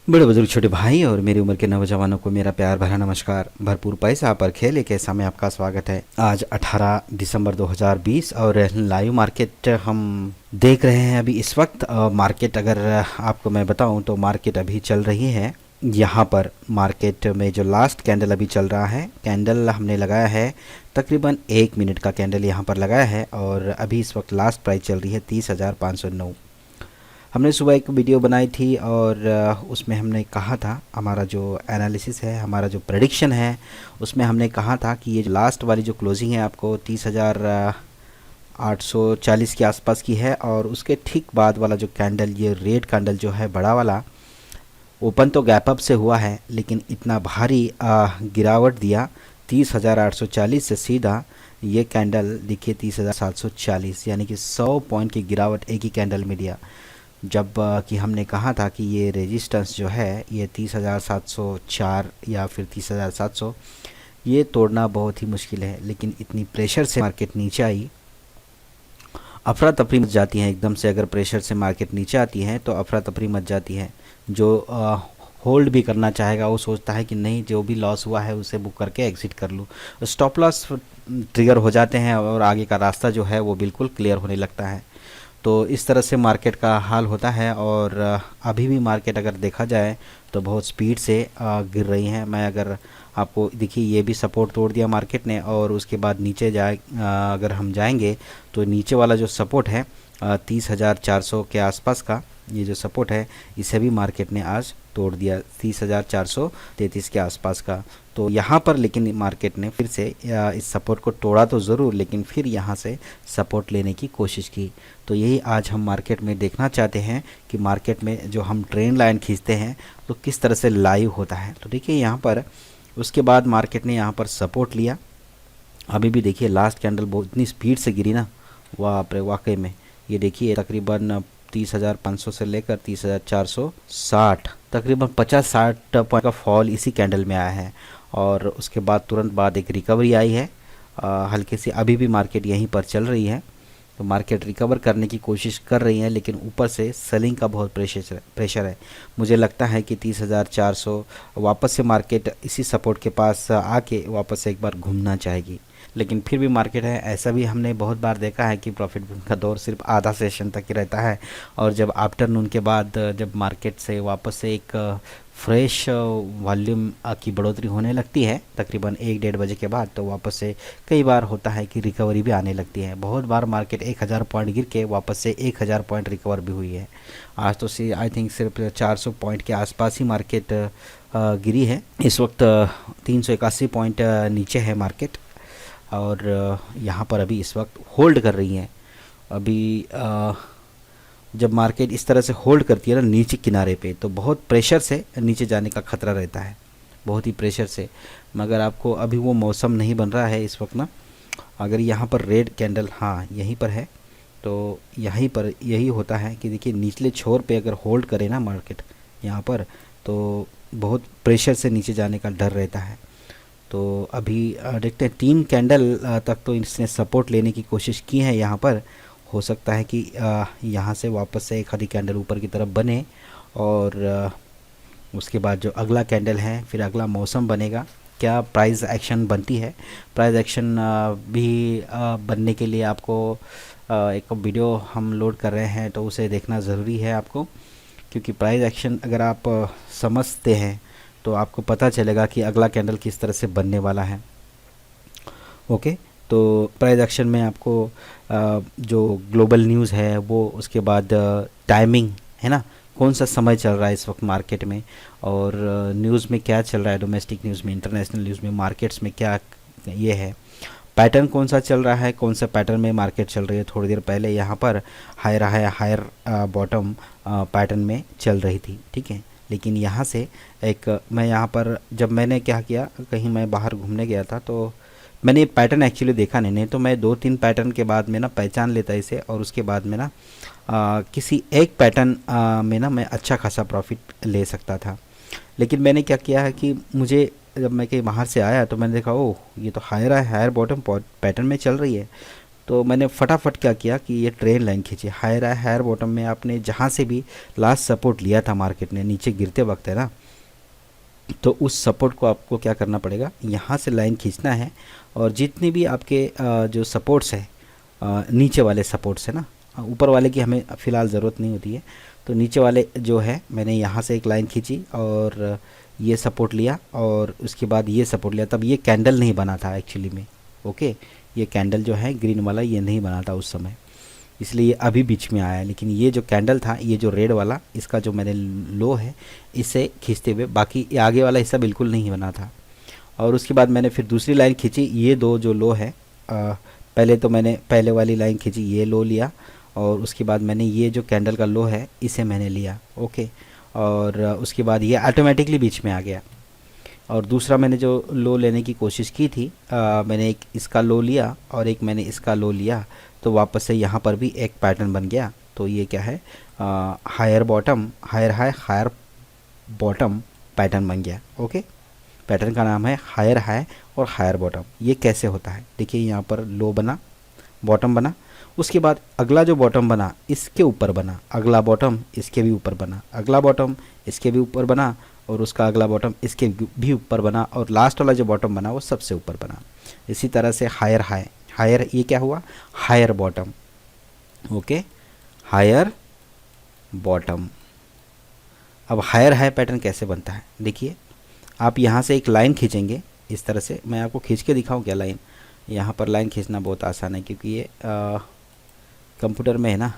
बड़े बुजुर्ग छोटे भाई और मेरी उम्र के नौजवानों को मेरा प्यार भरा नमस्कार। भरपूर पैसा पर खेल के समय आपका स्वागत है। आज 18 दिसंबर 2020 और लाइव मार्केट हम देख रहे हैं अभी इस वक्त। मार्केट अगर आपको मैं बताऊं तो मार्केट अभी चल रही है। यहाँ पर मार्केट में जो लास्ट कैंडल अभी चल रहा है, कैंडल हमने लगाया है तकरीबन 1 मिनट का कैंडल यहाँ पर लगाया है और अभी इस वक्त लास्ट प्राइस चल रही है 30,509। हमने सुबह एक वीडियो बनाई थी और उसमें हमने कहा था, हमारा जो एनालिसिस है, हमारा जो प्रेडिक्शन है, उसमें हमने कहा था कि ये लास्ट वाली जो क्लोजिंग है आपको 30,840 के आसपास की है और उसके ठीक बाद वाला जो कैंडल, ये रेड कैंडल जो है बड़ा वाला, ओपन तो गैप अप से हुआ है लेकिन इतना भारी गिरावट दिया 30,840 से सीधा ये कैंडल देखिए 30,740, यानी कि 100 पॉइंट की गिरावट एक ही कैंडल में दिया। जब कि हमने कहा था कि ये रेजिस्टेंस जो है ये 30,704 या फिर 30,700 ये तोड़ना बहुत ही मुश्किल है, लेकिन इतनी प्रेशर से मार्केट नीचे आई, अफरा तफरी मच जाती है एकदम से। अगर प्रेशर से मार्केट नीचे आती है तो अफरा तफरी मच जाती है। जो होल्ड भी करना चाहेगा वो सोचता है कि नहीं, जो भी लॉस हुआ है उसे बुक करके एग्जिट कर लूँ। स्टॉप लॉस ट्रिगर हो जाते हैं और आगे का रास्ता जो है वो बिल्कुल क्लियर होने लगता है। तो इस तरह से मार्केट का हाल होता है और अभी भी मार्केट अगर देखा जाए तो बहुत स्पीड से गिर रही है। मैं अगर आपको देखिए, ये भी सपोर्ट तोड़ दिया मार्केट ने और उसके बाद नीचे जाए अगर हम जाएंगे तो नीचे वाला जो सपोर्ट है 30,400 के आसपास का, ये जो सपोर्ट है इसे भी मार्केट ने आज तोड़ दिया 30,433 के आसपास का। तो यहाँ पर लेकिन मार्केट ने फिर से इस सपोर्ट को तोड़ा तो ज़रूर, लेकिन फिर यहाँ से सपोर्ट लेने की कोशिश की। तो यही आज हम मार्केट में देखना चाहते हैं कि मार्केट में जो हम ट्रेंड लाइन खींचते हैं तो किस तरह से लाइव होता है। तो देखिए यहाँ पर उसके बाद मार्केट ने यहाँ पर सपोर्ट लिया। अभी भी देखिए लास्ट कैंडल बहुत इतनी स्पीड से गिरी ना, वाकई में। ये देखिए तकरीबन 30,500 से लेकर 30,460, तकरीबन 50-60 पॉइंट का फॉल इसी कैंडल में आया है और उसके बाद तुरंत बाद एक रिकवरी आई है हल्के से। अभी भी मार्केट यहीं पर चल रही है, तो मार्केट रिकवर करने की कोशिश कर रही है, लेकिन ऊपर से सेलिंग का बहुत प्रेशर है। मुझे लगता है कि 30,400 वापस से मार्केट इसी सपोर्ट के पास आके वापस से एक बार घूमना चाहेगी। लेकिन फिर भी मार्केट है, ऐसा भी हमने बहुत बार देखा है कि प्रॉफिट बुकिंग का दौर सिर्फ आधा सेशन तक ही रहता है और जब आफ्टरनून के बाद जब मार्केट से वापस से एक फ्रेश वॉल्यूम की बढ़ोतरी होने लगती है तकरीबन 1-1:30 बजे के बाद, तो वापस से कई बार होता है कि रिकवरी भी आने लगती है। बहुत बार मार्केट 1,000 पॉइंट गिर के वापस से 1,000 पॉइंट रिकवर भी हुई है। आज तो आई थिंक सिर्फ 400 पॉइंट के आसपास ही मार्केट गिरी है। इस वक्त 381 पॉइंट नीचे है मार्केट और यहाँ पर अभी इस वक्त होल्ड कर रही है। अभी जब मार्केट इस तरह से होल्ड करती है ना नीचे किनारे पे, तो बहुत प्रेशर से नीचे जाने का खतरा रहता है, बहुत ही प्रेशर से। मगर आपको अभी वो मौसम नहीं बन रहा है इस वक्त ना। अगर यहाँ पर रेड कैंडल हाँ यहीं पर है, तो यहीं पर यही होता है कि देखिए निचले छोर पे अगर होल्ड करे ना मार्केट यहाँ पर, तो बहुत प्रेशर से नीचे जाने का डर रहता है। तो अभी देखते हैं, 3 कैंडल तक तो इसने सपोर्ट लेने की कोशिश की है यहाँ पर। हो सकता है कि यहाँ से वापस से एक आधी कैंडल ऊपर की तरफ बने और उसके बाद जो अगला कैंडल है फिर अगला मौसम बनेगा। क्या प्राइस एक्शन बनती है, प्राइस एक्शन भी बनने के लिए आपको एक वीडियो हम लोड कर रहे हैं, तो उसे देखना ज़रूरी है आपको, क्योंकि प्राइस एक्शन अगर आप समझते हैं तो आपको पता चलेगा कि अगला कैंडल किस तरह से बनने वाला है। ओके, तो प्राइस एक्शन में आपको जो ग्लोबल न्यूज़ है वो, उसके बाद टाइमिंग है ना, कौन सा समय चल रहा है इस वक्त मार्केट में, और न्यूज़ में क्या चल रहा है, डोमेस्टिक न्यूज़ में, इंटरनेशनल न्यूज़ में, मार्केट्स में क्या ये है, पैटर्न कौन सा चल रहा है, कौन सा पैटर्न में मार्केट चल रही है। थोड़ी देर पहले यहाँ पर हायर बॉटम पैटर्न में चल रही थी, ठीक है। लेकिन यहाँ से एक मैं यहाँ पर जब मैंने क्या किया, कहीं मैं बाहर घूमने गया था तो मैंने ये पैटर्न एक्चुअली देखा नहीं तो मैं 2-3 पैटर्न के बाद में ना पहचान लेता इसे, और उसके बाद में ना किसी एक पैटर्न में ना मैं अच्छा खासा प्रॉफिट ले सकता था। लेकिन मैंने क्या किया है कि मुझे जब मैं कहीं बाहर से आया तो मैंने देखा ओह ये तो हायर बॉटम पैटर्न में चल रही है, तो मैंने फटाफट क्या किया कि ये ट्रेन लाइन खींची, हायर हाई हायर बॉटम में आपने जहाँ से भी लास्ट सपोर्ट लिया था मार्केट ने नीचे गिरते वक्त है ना, तो उस सपोर्ट को आपको क्या करना पड़ेगा, यहाँ से लाइन खींचना है। और जितनी भी आपके जो सपोर्ट्स है, नीचे वाले सपोर्ट्स है ना, ऊपर वाले की हमें फ़िलहाल ज़रूरत नहीं होती है, तो नीचे वाले जो है मैंने यहाँ से एक लाइन खींची और ये सपोर्ट लिया और उसके बाद ये सपोर्ट लिया। तब ये कैंडल नहीं बना था एक्चुअली में, ओके, ये कैंडल जो है ग्रीन वाला ये नहीं बना था उस समय, इसलिए ये अभी बीच में आया है। लेकिन ये जो कैंडल था, ये जो रेड वाला, इसका जो मैंने लो है इसे खींचते हुए, बाकी ये आगे वाला हिस्सा बिल्कुल नहीं बना था। और उसके बाद मैंने फिर दूसरी लाइन खींची, ये दो जो लो है, पहले तो मैंने पहले वाली लाइन खींची, ये लो लिया और उसके बाद मैंने ये जो कैंडल का लो है इसे मैंने लिया, ओके। और उसके बाद ये ऑटोमेटिकली बीच में आ गया। और दूसरा मैंने जो लो लेने की कोशिश की थी, मैंने एक इसका लो लिया और एक मैंने इसका लो लिया, तो वापस से यहाँ पर भी एक पैटर्न बन गया। तो ये क्या है, higher bottom, higher high higher bottom pattern बन गया, ओके। पैटर्न का नाम है हायर हाई और हायर बॉटम। ये कैसे होता है, देखिए यहाँ पर लो बना, बॉटम बना, उसके बाद अगला जो बॉटम बना इसके ऊपर बना, अगला बॉटम इसके भी ऊपर बना, अगला बॉटम इसके भी ऊपर बना और उसका अगला बॉटम इसके भी ऊपर बना और लास्ट वाला जो बॉटम बना वो सबसे ऊपर बना। इसी तरह से हायर हाई, हायर ये क्या हुआ, higher bottom, okay, higher bottom. अब हायर हाई पैटर्न कैसे बनता है, देखिए आप यहाँ से एक लाइन खींचेंगे इस तरह से, मैं आपको खींच के दिखाऊँ क्या लाइन, यहाँ पर लाइन खींचना बहुत आसान है क्योंकि ये कंप्यूटर में है ना,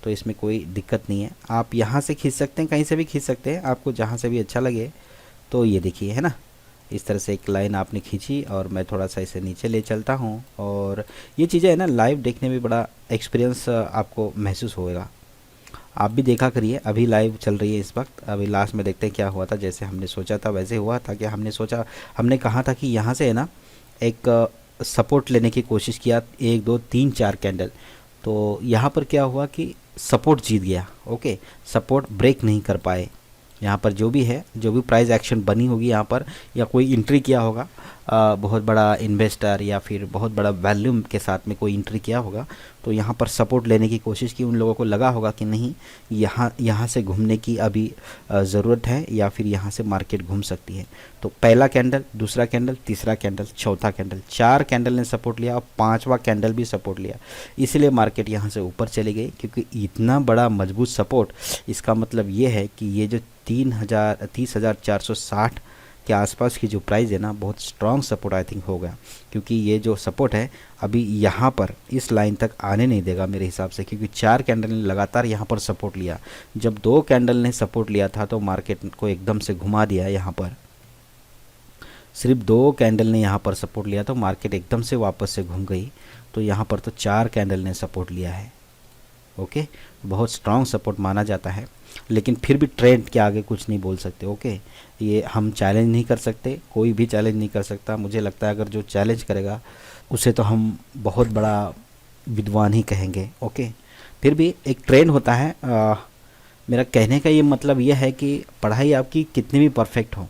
तो इसमें कोई दिक्कत नहीं है। आप यहाँ से खींच सकते हैं, कहीं से भी खींच सकते हैं, आपको जहाँ से भी अच्छा लगे। तो ये देखिए है ना, इस तरह से एक लाइन आपने खींची और मैं थोड़ा सा इसे नीचे ले चलता हूँ। और ये चीज़ें है ना, लाइव देखने में बड़ा एक्सपीरियंस आपको महसूस होगा, आप भी देखा करिए। अभी लाइव चल रही है इस वक्त, अभी लास्ट में देखते हैं क्या हुआ था। जैसे हमने सोचा था वैसे हुआ था कि हमने कहा था कि यहाँ से है ना एक सपोर्ट लेने की कोशिश किया, 1 2 3 4 कैंडल, तो यहाँ पर क्या हुआ कि सपोर्ट जीत गया, ओके, सपोर्ट ब्रेक नहीं कर पाए। यहाँ पर जो भी है, जो भी प्राइस एक्शन बनी होगी यहाँ पर, या कोई एंट्री किया होगा, बहुत बड़ा इन्वेस्टर या फिर बहुत बड़ा वैल्यूम के साथ में कोई एंट्री किया होगा, तो यहाँ पर सपोर्ट लेने की कोशिश की। उन लोगों को लगा होगा कि नहीं, यहाँ से घूमने की अभी ज़रूरत है या फिर यहाँ से मार्केट घूम सकती है। तो पहला कैंडल, दूसरा कैंडल, तीसरा कैंडल, चौथा कैंडल, 4 कैंडल ने सपोर्ट लिया और 5वां कैंडल भी सपोर्ट लिया। इसलिए मार्केट यहाँ से ऊपर चली गई, क्योंकि इतना बड़ा मजबूत सपोर्ट, इसका मतलब ये है कि ये जो 30,460 के आसपास की जो प्राइस है ना, बहुत स्ट्रॉन्ग सपोर्ट आई थिंक होगा। क्योंकि ये जो सपोर्ट है अभी यहाँ पर इस लाइन तक आने नहीं देगा मेरे हिसाब से, क्योंकि 4 कैंडल ने लगातार यहाँ पर सपोर्ट लिया। जब 2 कैंडल ने सपोर्ट लिया था तो मार्केट को एकदम से घुमा दिया। यहाँ पर सिर्फ 2 कैंडल ने यहाँ पर सपोर्ट लिया तो मार्केट एकदम से वापस से घूम गई। तो यहाँ पर तो 4 कैंडल ने सपोर्ट लिया है, ओके, बहुत स्ट्रॉन्ग सपोर्ट माना जाता है। लेकिन फिर भी ट्रेंड के आगे कुछ नहीं बोल सकते, ओके। ये हम चैलेंज नहीं कर सकते, कोई भी चैलेंज नहीं कर सकता। मुझे लगता है अगर जो चैलेंज करेगा उसे तो हम बहुत बड़ा विद्वान ही कहेंगे, ओके। फिर भी एक ट्रेंड होता है। मेरा कहने का ये मतलब ये है कि पढ़ाई आपकी कितनी भी परफेक्ट हो,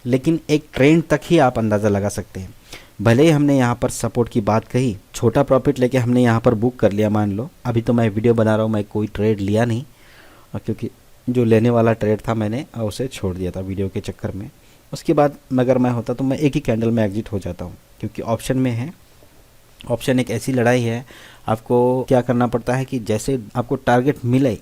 लेकिन एक ट्रेंड तक ही आप अंदाज़ा लगा सकते हैं। भले ही हमने यहाँ पर सपोर्ट की बात कही, छोटा प्रॉफिट लेके हमने यहाँ पर बुक कर लिया, मान लो। अभी तो मैं वीडियो बना रहा हूँ, मैं कोई ट्रेड लिया नहीं, क्योंकि जो लेने वाला ट्रेड था मैंने उसे छोड़ दिया था वीडियो के चक्कर में। उसके बाद अगर मैं होता तो मैं एक ही कैंडल में एग्जिट हो जाता हूँ, क्योंकि ऑप्शन में है। ऑप्शन एक ऐसी लड़ाई है, आपको क्या करना पड़ता है कि जैसे आपको टारगेट मिले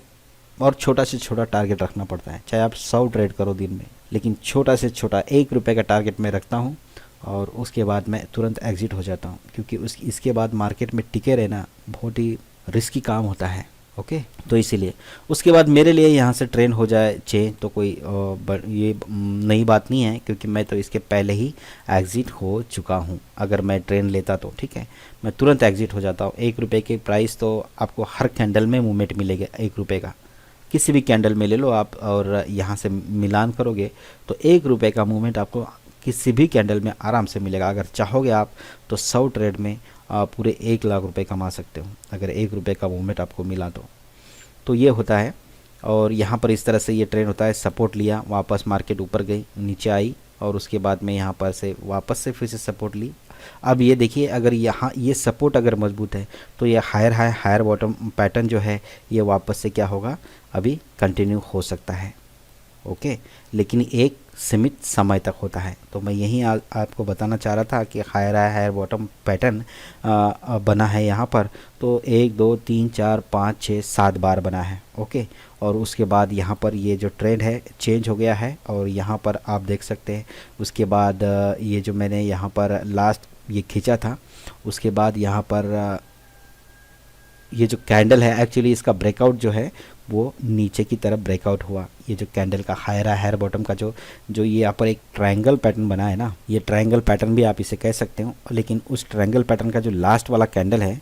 और छोटा से छोटा टारगेट रखना पड़ता है। चाहे आप 100 ट्रेड करो दिन में, लेकिन छोटा से छोटा 1 रुपये का टारगेट मैं रखता हूँ और उसके बाद मैं तुरंत एग्जिट हो जाता हूँ, क्योंकि इसके बाद मार्केट में टिके रहना बहुत ही रिस्की काम होता है, ओके। तो इसीलिए उसके बाद मेरे लिए यहाँ से ट्रेन हो जाए चेंज तो कोई ये नई बात नहीं है, क्योंकि मैं तो इसके पहले ही एग्ज़िट हो चुका हूँ। अगर मैं ट्रेन लेता तो ठीक है, मैं तुरंत एग्ज़िट हो जाता हूँ। 1 रुपये की प्राइस तो आपको हर कैंडल में मूवमेंट मिलेगा। 1 रुपये का किसी भी कैंडल में ले लो आप और यहाँ से मिलान करोगे तो 1 रुपये का मूवमेंट आपको किसी भी कैंडल में आराम से मिलेगा। अगर चाहोगे आप तो 100 ट्रेड में पूरे 1 लाख रुपए कमा सकते हो, अगर 1 रुपये का मूवमेंट आपको मिला तो ये होता है। और यहाँ पर इस तरह से ये ट्रेंड होता है। सपोर्ट लिया, वापस मार्केट ऊपर गई, नीचे आई और उसके बाद में यहाँ पर से वापस से फिर से सपोर्ट ली, अब ये देखिए, अगर यहाँ ये सपोर्ट अगर मजबूत है तो ये higher high higher bottom pattern जो है ये वापस से क्या होगा, अभी कंटिन्यू हो सकता है। ओके, लेकिन एक सीमित समय तक होता है। तो मैं यही आपको बताना चाह रहा था कि higher high higher bottom pattern बना है यहाँ पर, तो 1 2 3 4 5 6 7 बार बना है। ओके, और उसके बाद यहाँ पर ये जो ट्रेंड है चेंज हो गया है, और यहाँ पर आप देख सकते हैं उसके बाद ये जो मैंने यहाँ पर लास्ट ये खींचा था, उसके बाद यहाँ पर ये जो कैंडल है एक्चुअली इसका ब्रेकआउट जो है वो नीचे की तरफ ब्रेकआउट हुआ। ये जो कैंडल का हायर बॉटम का जो जो ये यहाँ पर एक ट्रायंगल पैटर्न बना है ना, ये ट्रायंगल पैटर्न भी आप इसे कह सकते हो, लेकिन उस ट्रायंगल पैटर्न का जो लास्ट वाला कैंडल है,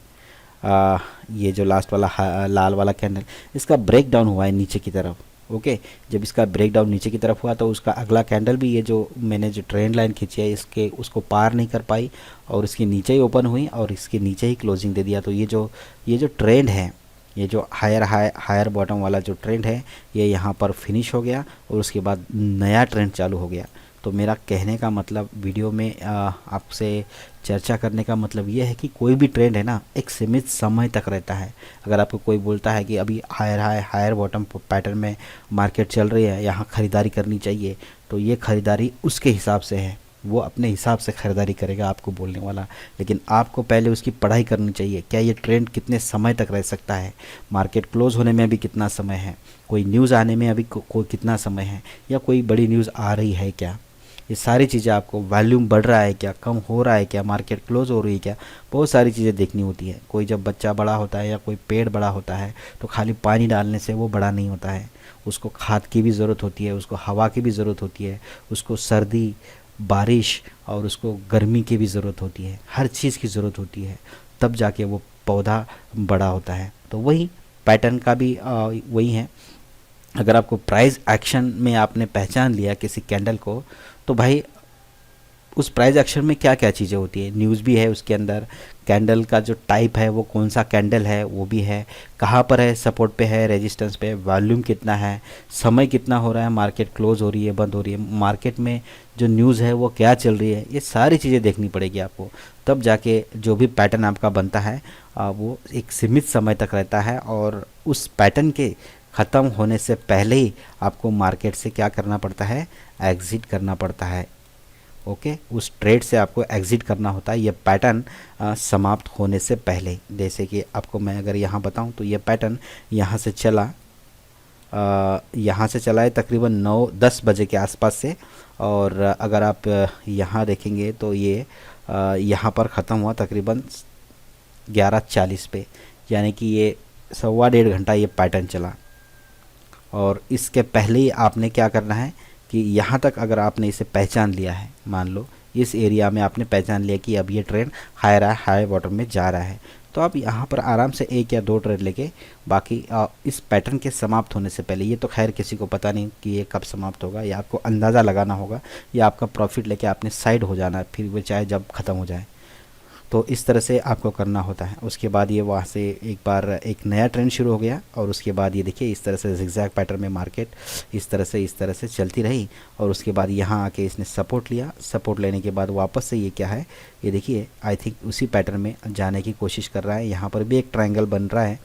ये जो लास्ट वाला लाल वाला कैंडल, इसका ब्रेक डाउन हुआ है नीचे की तरफ। ओके, जब इसका ब्रेक डाउन नीचे की तरफ हुआ तो उसका अगला कैंडल भी ये जो मैंने जो ट्रेंड लाइन खींची है इसके उसको पार नहीं कर पाई, और इसके नीचे ही ओपन हुई और इसके नीचे ही क्लोजिंग दे दिया। तो ये जो ट्रेंड है, ये जो हायर बॉटम वाला जो ट्रेंड है ये यहाँ पर फिनिश हो गया, और उसके बाद नया ट्रेंड चालू हो गया। तो मेरा कहने का मतलब वीडियो में आपसे चर्चा करने का मतलब ये है कि कोई भी ट्रेंड है ना एक सीमित समय तक रहता है। अगर आपको कोई बोलता है कि अभी हायर बॉटम पैटर्न में मार्केट चल रही है, यहाँ ख़रीदारी करनी चाहिए, तो ये ख़रीदारी उसके हिसाब से है, वो अपने हिसाब से ख़रीदारी करेगा आपको बोलने वाला। लेकिन आपको पहले उसकी पढ़ाई करनी चाहिए, क्या ये ट्रेंड कितने समय तक रह सकता है, मार्केट क्लोज़ होने में अभी कितना समय है, कोई न्यूज़ आने में अभी कोई कितना समय है, या कोई बड़ी न्यूज़ आ रही है क्या, ये सारी चीज़ें आपको, वॉल्यूम बढ़ रहा है क्या, कम हो रहा है क्या, मार्केट क्लोज़ हो रही है क्या, बहुत सारी चीज़ें देखनी होती है। कोई जब बच्चा बड़ा होता है या कोई पेड़ बड़ा होता है तो खाली पानी डालने से वो बड़ा नहीं होता है, उसको खाद की भी ज़रूरत होती है, उसको हवा की भी ज़रूरत होती है, उसको सर्दी बारिश और उसको गर्मी की भी ज़रूरत होती है, हर चीज़ की ज़रूरत होती है, तब जाके वो पौधा बड़ा होता है। तो वही पैटर्न का भी वही है। अगर आपको प्राइस एक्शन में आपने पहचान लिया किसी कैंडल को, तो भाई उस प्राइस एक्शन में क्या क्या चीज़ें होती है, न्यूज़ भी है उसके अंदर, कैंडल का जो टाइप है वो कौन सा कैंडल है वो भी है, कहाँ पर है, सपोर्ट पे है, रेजिस्टेंस पे, वॉल्यूम कितना है, समय कितना हो रहा है, मार्केट क्लोज हो रही है, बंद हो रही है, मार्केट में जो न्यूज़ है वो क्या चल रही है, ये सारी चीज़ें देखनी पड़ेगी आपको। तब जाके जो भी पैटर्न आपका बनता है वो एक सीमित समय तक रहता है, और उस पैटर्न के ख़त्म होने से पहले ही आपको मार्केट से क्या करना पड़ता है, एग्ज़िट करना पड़ता है। ओके, उस ट्रेड से आपको एग्ज़िट करना होता है, ये पैटर्न समाप्त होने से पहले। जैसे कि आपको मैं अगर यहाँ बताऊँ तो ये पैटर्न यहाँ से चला, यहाँ से चला है तकरीबन 9-10 बजे के आसपास से, और अगर आप यहाँ देखेंगे तो ये यहाँ पर ख़त्म हुआ तकरीबन 11:40 पे, यानी कि ये 1.25 घंटा ये पैटर्न चला। और इसके पहले ही आपने क्या करना है कि यहाँ तक अगर आपने इसे पहचान लिया है, मान लो इस एरिया में आपने पहचान लिया कि अब ये ट्रेंड हाई बॉटम में जा रहा है, तो आप यहाँ पर आराम से 1 या 2 ट्रेड लेके बाकी इस पैटर्न के समाप्त होने से पहले, ये तो खैर किसी को पता नहीं कि ये कब समाप्त होगा, या आपको अंदाज़ा लगाना होगा, या आपका प्रॉफिट लेके आपने साइड हो जाना है, फिर वो चाहे जब ख़त्म हो जाए। तो इस तरह से आपको करना होता है। उसके बाद ये वहाँ से एक बार एक नया ट्रेंड शुरू हो गया, और उसके बाद ये देखिए इस तरह से ज़िगज़ैग पैटर्न में मार्केट इस तरह से चलती रही, और उसके बाद यहाँ आके इसने सपोर्ट लिया। सपोर्ट लेने के बाद वापस से ये क्या है, ये देखिए आई थिंक उसी पैटर्न में जाने की कोशिश कर रहा है। यहाँ पर भी एक ट्रायंगल बन रहा है,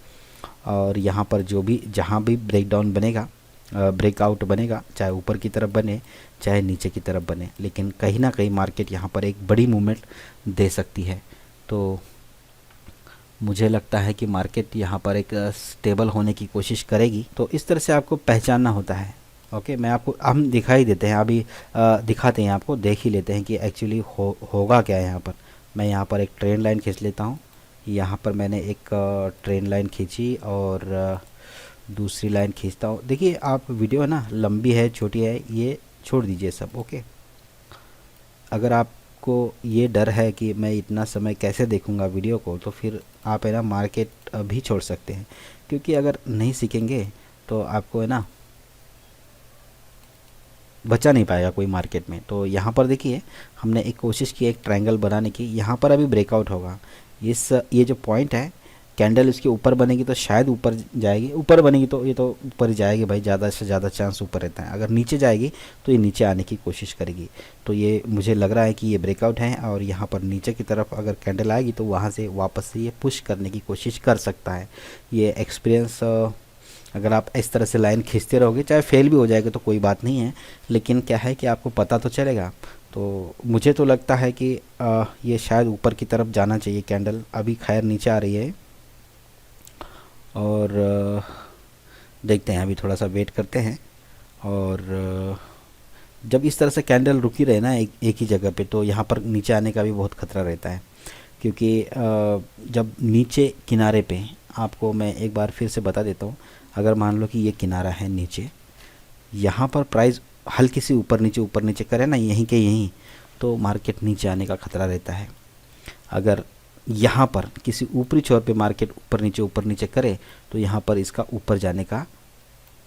और यहाँ पर जो भी जहाँ भी ब्रेकडाउन बनेगा, ब्रेकआउट बनेगा, चाहे ऊपर की तरफ बने चाहे नीचे की तरफ बने, लेकिन कहीं ना कहीं मार्केट यहाँ पर एक बड़ी मूवमेंट दे सकती है। तो मुझे लगता है कि मार्केट यहाँ पर एक स्टेबल होने की कोशिश करेगी। तो इस तरह से आपको पहचानना होता है। ओके, मैं आपको हम दिखाई देते हैं, अभी दिखाते हैं आपको, देख ही लेते हैं कि एक्चुअली होगा क्या है यहाँ पर। मैं यहाँ पर एक ट्रेंड लाइन खींच लेता हूँ। यहाँ पर मैंने एक ट्रेंड लाइन खींची और दूसरी लाइन खींचता हूँ। देखिए आप वीडियो है ना, लंबी है छोटी है, ये छोड़ दीजिए सब। ओके, अगर आपको ये डर है कि मैं इतना समय कैसे देखूंगा वीडियो को, तो फिर आप है ना मार्केट भी छोड़ सकते हैं, क्योंकि अगर नहीं सीखेंगे तो आपको है ना बचा नहीं पाएगा कोई मार्केट में। तो यहाँ पर देखिए हमने एक कोशिश की एक ट्रायंगल बनाने की, यहाँ पर अभी ब्रेकआउट होगा। ये जो पॉइंट है कैंडल इसके ऊपर बनेगी तो शायद ऊपर जाएगी, ऊपर बनेगी तो ये तो ऊपर ही जाएगी भाई, ज़्यादा से ज़्यादा चांस ऊपर रहता है। अगर नीचे जाएगी तो ये नीचे आने की कोशिश करेगी। तो ये मुझे लग रहा है कि ये ब्रेकआउट है और यहाँ पर नीचे की तरफ अगर कैंडल आएगी तो वहाँ से वापस से ये पुश करने की कोशिश कर सकता है। ये एक्सपीरियंस, अगर आप इस तरह से लाइन खींचते रहोगे, चाहे फेल भी हो जाएगा तो कोई बात नहीं है, लेकिन क्या है कि आपको पता तो चलेगा। तो मुझे तो लगता है कि ये शायद ऊपर की तरफ जाना चाहिए कैंडल। अभी खैर नीचे आ रही है और देखते हैं, अभी थोड़ा सा वेट करते हैं। और जब इस तरह से कैंडल रुकी रहे ना एक ही जगह पे, तो यहाँ पर नीचे आने का भी बहुत खतरा रहता है। क्योंकि जब नीचे किनारे पे, आपको मैं एक बार फिर से बता देता हूँ, अगर मान लो कि ये किनारा है नीचे, यहाँ पर प्राइस हल्की सी ऊपर नीचे करे ना, यहीं के यहीं, तो मार्केट नीचे आने का खतरा रहता है। अगर यहाँ पर किसी ऊपरी छोर पे मार्केट ऊपर नीचे करे तो यहाँ पर इसका ऊपर जाने का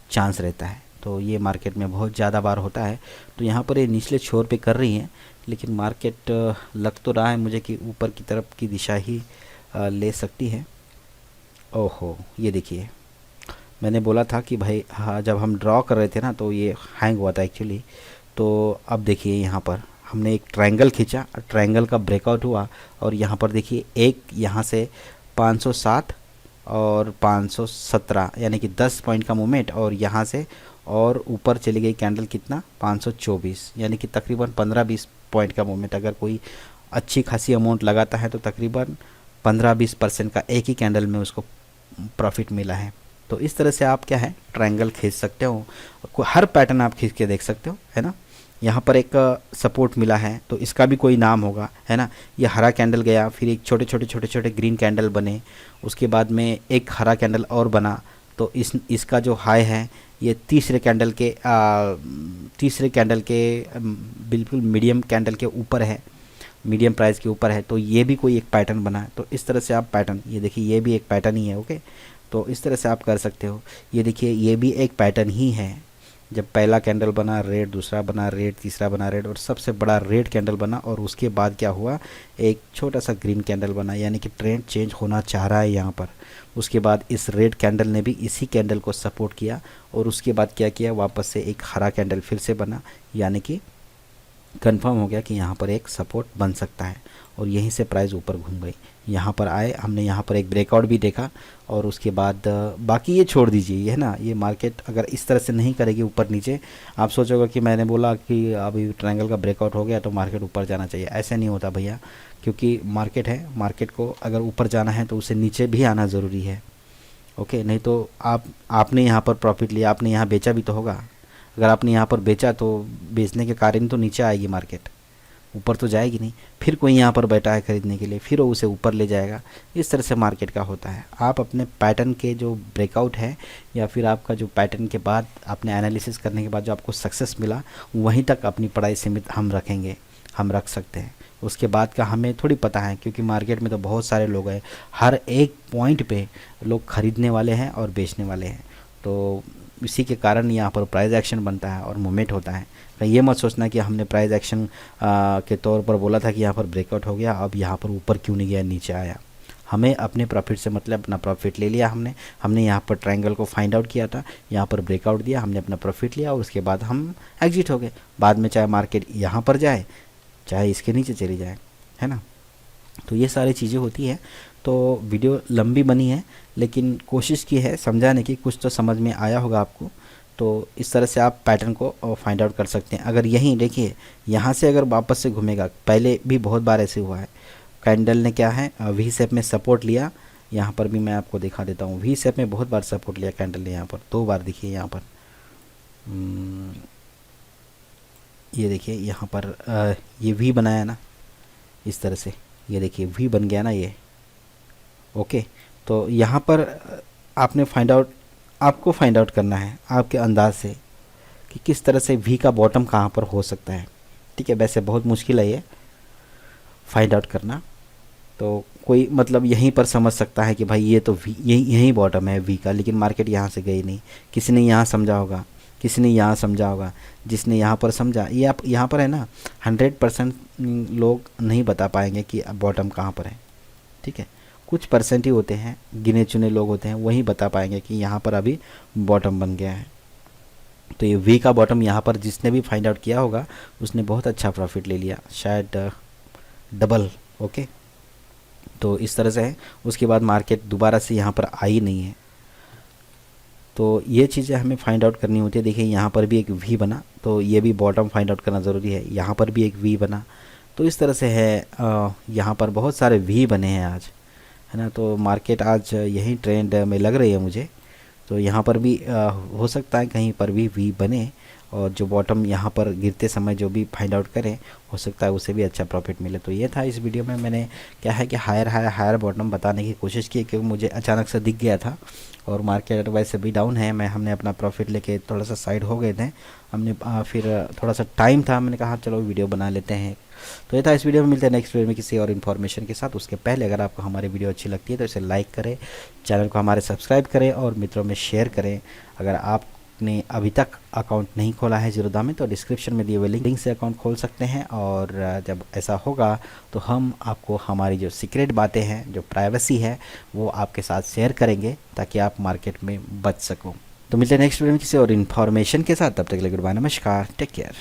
चांस रहता है। तो ये मार्केट में बहुत ज़्यादा बार होता है। तो यहाँ पर ये निचले छोर पे कर रही है, लेकिन मार्केट लग तो रहा है मुझे कि ऊपर की तरफ की दिशा ही ले सकती है। ओहो, ये देखिए, मैंने बोला था कि भाई हाँ, जब हम ड्रॉ कर रहे थे ना तो ये हैंग हुआ था एक्चुअली। तो अब देखिए यहाँ पर हमने एक ट्रायंगल खींचा, ट्रायंगल का ब्रेकआउट हुआ और यहाँ पर देखिए एक यहाँ से 507 और 517 यानी कि 10 पॉइंट का मूवमेंट, और यहाँ से और ऊपर चली गई कैंडल कितना, 524, यानी कि तकरीबन 15-20 पॉइंट का मूवमेंट। अगर कोई अच्छी खासी अमाउंट लगाता है तो तकरीबन 15-20% का एक ही कैंडल में उसको प्रॉफिट मिला है। तो इस तरह से आप क्या है, ट्रायंगल खींच सकते हो, हर पैटर्न आप खींच के देख सकते हो, है ना। यहाँ पर एक सपोर्ट मिला है तो इसका भी कोई नाम होगा, है ना। ये हरा कैंडल गया, फिर एक छोटे छोटे ग्रीन कैंडल बने, उसके बाद में एक हरा कैंडल और बना। तो इसका जो हाई है ये तीसरे कैंडल के बिल्कुल मीडियम कैंडल के ऊपर है, मीडियम प्राइस के ऊपर है। तो ये भी कोई एक पैटर्न बना है। तो इस तरह से आप पैटर्न, ये देखिए ये भी एक पैटर्न ही है, ओके। तो इस तरह से आप कर सकते हो। ये देखिए ये भी एक पैटर्न ही है। जब पहला कैंडल बना रेड, दूसरा बना रेड, तीसरा बना रेड और सबसे बड़ा रेड कैंडल बना, और उसके बाद क्या हुआ, एक छोटा सा ग्रीन कैंडल बना, यानी कि ट्रेंड चेंज होना चाह रहा है यहाँ पर। उसके बाद इस रेड कैंडल ने भी इसी कैंडल को सपोर्ट किया और उसके बाद क्या किया, वापस से एक हरा कैंडल फिर से बना, यानी कि कंफर्म हो गया कि यहाँ पर एक सपोर्ट बन सकता है। और यहीं से प्राइस ऊपर घूम गई, यहाँ पर आए, हमने यहाँ पर एक ब्रेकआउट भी देखा और उसके बाद बाकी ये छोड़ दीजिए, ये है ना, ये मार्केट अगर इस तरह से नहीं करेगी ऊपर नीचे, आप सोचोगे कि मैंने बोला कि अभी ट्रायंगल का ब्रेकआउट हो गया तो मार्केट ऊपर जाना चाहिए। ऐसे नहीं होता भैया, क्योंकि मार्केट है, मार्केट को अगर ऊपर जाना है तो उसे नीचे भी आना ज़रूरी है, ओके। नहीं तो आपने यहाँ पर प्रॉफिट लिया, आपने यहाँ बेचा भी तो होगा। अगर आपने यहाँ पर बेचा तो बेचने के कारण तो नीचे आएगी मार्केट, ऊपर तो जाएगी नहीं। फिर कोई यहाँ पर बैठा है खरीदने के लिए, फिर वो उसे ऊपर ले जाएगा। इस तरह से मार्केट का होता है। आप अपने पैटर्न के जो ब्रेकआउट है या फिर आपका जो पैटर्न के बाद आपने एनालिसिस करने के बाद जो आपको सक्सेस मिला, वहीं तक अपनी पढ़ाई सीमित हम रखेंगे, हम रख सकते हैं। उसके बाद का हमें थोड़ी पता है, क्योंकि मार्केट में तो बहुत सारे लोग हैं, हर एक पॉइंट पे लोग खरीदने वाले हैं और बेचने वाले हैं। तो इसी के कारण यहाँ पर प्राइस एक्शन बनता है और मूवमेंट होता है। ये मत सोचना कि हमने प्राइस एक्शन के तौर पर बोला था कि यहाँ पर ब्रेकआउट हो गया, अब यहाँ पर ऊपर क्यों नहीं गया, नीचे आया। हमें अपने प्रॉफिट से मतलब अपना प्रॉफिट ले लिया हमने यहाँ पर ट्रायंगल को फाइंड आउट किया था, यहाँ पर ब्रेकआउट दिया, हमने अपना प्रॉफिट लिया और उसके बाद हम एग्जिट हो गए। बाद में चाहे मार्केट यहाँ पर जाए चाहे इसके नीचे चली जाए, है ना। तो ये सारी चीज़ें होती है। तो वीडियो लंबी बनी है लेकिन कोशिश की है समझाने की, कुछ तो समझ में आया होगा आपको। तो इस तरह से आप पैटर्न को फाइंड आउट कर सकते हैं। अगर यहीं देखिए, यहाँ से अगर वापस से घूमेगा, पहले भी बहुत बार ऐसे हुआ है, कैंडल ने क्या है वी शेप में सपोर्ट लिया। यहाँ पर भी मैं आपको दिखा देता हूँ, वी शेप में बहुत बार सपोर्ट लिया कैंडल ने, यहाँ पर 2 बार देखिए। यहाँ पर ये देखिए, यहाँ पर ये वी बनाया ना इस तरह से, ये देखिए वी बन गया ना ये, ओके। तो यहाँ पर आपको फाइंड आउट करना है आपके अंदाज से कि किस तरह से वी का बॉटम कहाँ पर हो सकता है, ठीक है। वैसे बहुत मुश्किल है ये फाइंड आउट करना। तो कोई मतलब यहीं पर समझ सकता है कि भाई ये तो वी, यहीं बॉटम है वी का, लेकिन मार्केट यहाँ से गई नहीं। किसी ने यहाँ समझा होगा, किसी ने यहाँ समझा होगा, जिसने यहाँ पर समझा, ये आप यहाँ पर है ना 100% लोग नहीं बता पाएंगे कि बॉटम कहाँ पर है, ठीक है। कुछ परसेंट ही होते हैं, गिने चुने लोग होते हैं, वही बता पाएंगे कि यहाँ पर अभी बॉटम बन गया है। तो ये वी का बॉटम यहाँ पर जिसने भी फाइंड आउट किया होगा उसने बहुत अच्छा प्रॉफिट ले लिया, शायद डबल। ओके, तो इस तरह से है। उसके बाद मार्केट दोबारा से यहाँ पर आई नहीं है, तो ये चीज़ें हमें फाइंड आउट करनी होती है। देखिए यहाँ पर भी एक वी बना, तो ये भी बॉटम फाइंड आउट करना ज़रूरी है। यहाँ पर भी एक वी बना, तो इस तरह से है। यहाँ पर बहुत सारे वी बने हैं आज, है ना। तो मार्केट आज यही ट्रेंड में लग रही है मुझे। तो यहाँ पर भी हो सकता है कहीं पर भी वी बने, और जो बॉटम यहाँ पर गिरते समय जो भी फाइंड आउट करें, हो सकता है उसे भी अच्छा प्रॉफिट मिले। तो ये था इस वीडियो में, मैंने क्या है कि हायर बॉटम बताने की कोशिश की, क्योंकि मुझे अचानक से दिख गया था और मार्केट वैसे भी डाउन है। हमने अपना प्रॉफिट लेके थोड़ा सा साइड हो गए थे। हमने फिर थोड़ा सा टाइम था, मैंने कहा चलो वीडियो बना लेते हैं। तो ये था इस वीडियो में। मिलते हैं नेक्स्ट वीडियो में किसी और इन्फॉर्मेशन के साथ। उसके पहले अगर आपको हमारी वीडियो अच्छी लगती है तो इसे लाइक करें, चैनल को हमारे सब्सक्राइब करें और मित्रों में शेयर करें। अगर आपने अभी तक अकाउंट नहीं खोला है ज़ीरोधा में, तो डिस्क्रिप्शन में दिए हुए लिंक से अकाउंट खोल सकते हैं। और जब ऐसा होगा तो हम आपको हमारी जो सीक्रेट बातें हैं, जो प्राइवेसी है, वो आपके साथ शेयर करेंगे ताकि आप मार्केट में बच सको। तो मिलते हैं नेक्स्ट वीडियो में किसी और इन्फॉर्मेशन के साथ। तब तक के लिए गुड बाय, नमस्कार, टेक केयर।